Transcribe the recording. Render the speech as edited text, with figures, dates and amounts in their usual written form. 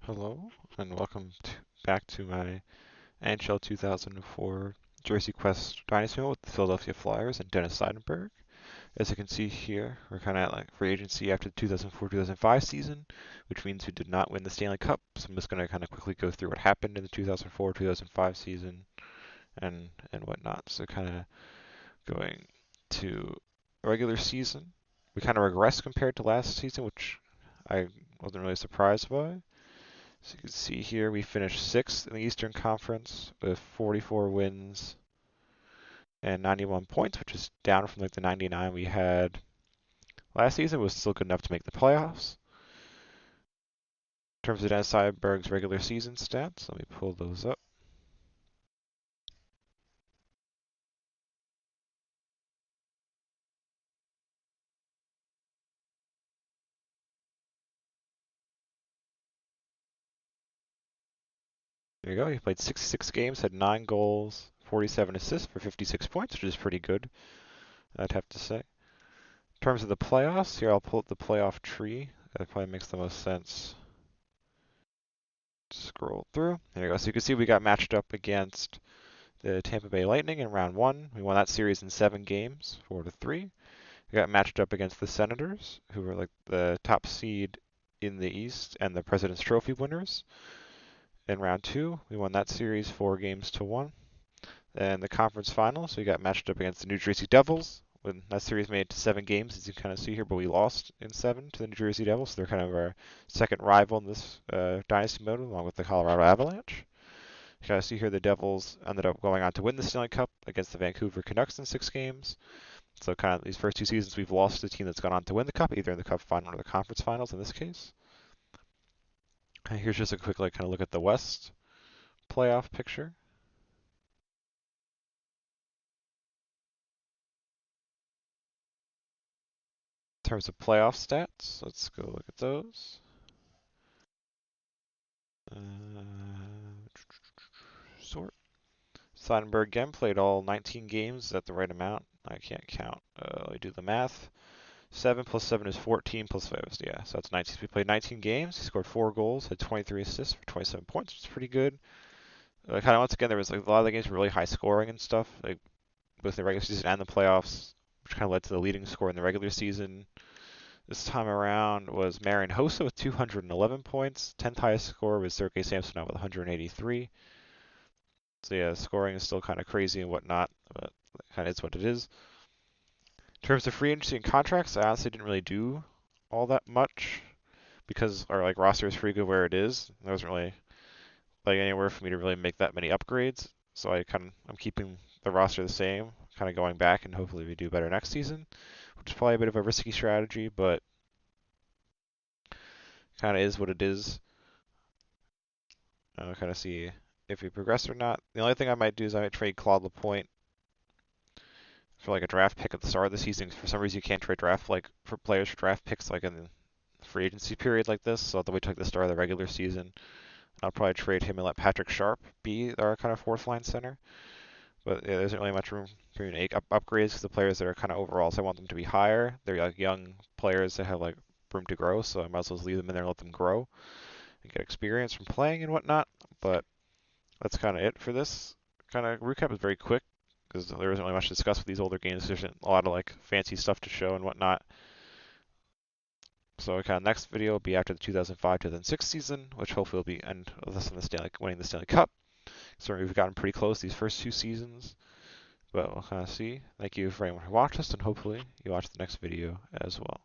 Hello, and welcome back to my NHL 2004 Jersey Quest Dynasty with the Philadelphia Flyers and Dennis Seidenberg. As you can see here, we're kind of like free agency after the 2004-2005 season, which means we did not win the Stanley Cup. So I'm just going to kind of quickly go through what happened in the 2004-2005 season and whatnot. So kind of going to regular season, we kind of regressed compared to last season, which I wasn't really surprised by. So you can see here we finished 6th in the Eastern Conference with 44 wins and 91 points, which is down from like the 99 we had last season. It was still good enough to make the playoffs. In terms of Dennis Seidenberg's regular season stats, let me pull those up. There you go. He played 66 games, had 9 goals, 47 assists for 56 points, which is pretty good, I'd have to say. In terms of the playoffs, here I'll pull up the playoff tree. That probably makes the most sense. Scroll through. There you go. So you can see we got matched up against the Tampa Bay Lightning in round 1. We won that series in 7 games, 4-3. We got matched up against the Senators, who were like the top seed in the East and the President's Trophy winners. In round 2, we won that series 4-1. And the conference finals, we got matched up against the New Jersey Devils. When that series made it to 7 games, as you can kind of see here, but we lost in 7 to the New Jersey Devils. So they're kind of our second rival in this dynasty mode, along with the Colorado Avalanche. You kind of see here the Devils ended up going on to win the Stanley Cup against the Vancouver Canucks in 6 games. So kind of these first 2 seasons, we've lost to the team that's gone on to win the Cup, either in the Cup final or the Conference Finals in this case. And here's just a quick kind of look at the West playoff picture. In terms of playoff stats, let's go look at those. Sort. Seidenberg again played all 19 games. Is that the right amount? I can't count. Let me do the math. 7 plus 7 is 14 plus 5 is, yeah, so that's 19. So we played 19 games. He scored 4 goals, had 23 assists for 27 points, which is pretty good. Kind of once again, there was like a lot of the games were really high scoring and stuff, like both the regular season and the playoffs, which kind of led to the leading score in the regular season. This time around was Marian Hossa with 211 points. 10th highest score was Sergei Samsonov with 183. So yeah, scoring is still kind of crazy and whatnot, but it kind of is what it is. In terms of free agency and contracts, I honestly didn't really do all that much because our like roster is pretty good where it is. There wasn't really like anywhere for me to really make that many upgrades. So I'm keeping the roster the same, kind of going back, and hopefully we do better next season, which is probably a bit of a risky strategy, but kind of is what it is. I'll kind of see if we progress or not. The only thing I might do is I might trade Claude Lapointe for like a draft pick at the start of the season. For some reason, you can't trade draft like for players for draft picks like in the free agency period like this. So I'll have to wait till like the start of the regular season. I'll probably trade him and let Patrick Sharp be our kind of fourth line center. But yeah, there isn't really much room for me to make upgrades because the players that are kind of overall, so I want them to be higher. They're like young players that have like room to grow, so I might as well leave them in there and let them grow and get experience from playing and whatnot. But that's kind of it for this kind of recap. Is very quick because there isn't really much to discuss with these older games. There's a lot of like fancy stuff to show and whatnot. So kind of next video will be after the 2005-2006 season, which hopefully will be end of us in the winning the Stanley Cup. So we've gotten pretty close these first 2 seasons, but we'll kind of see. Thank you for anyone who watched us, and hopefully you watch the next video as well.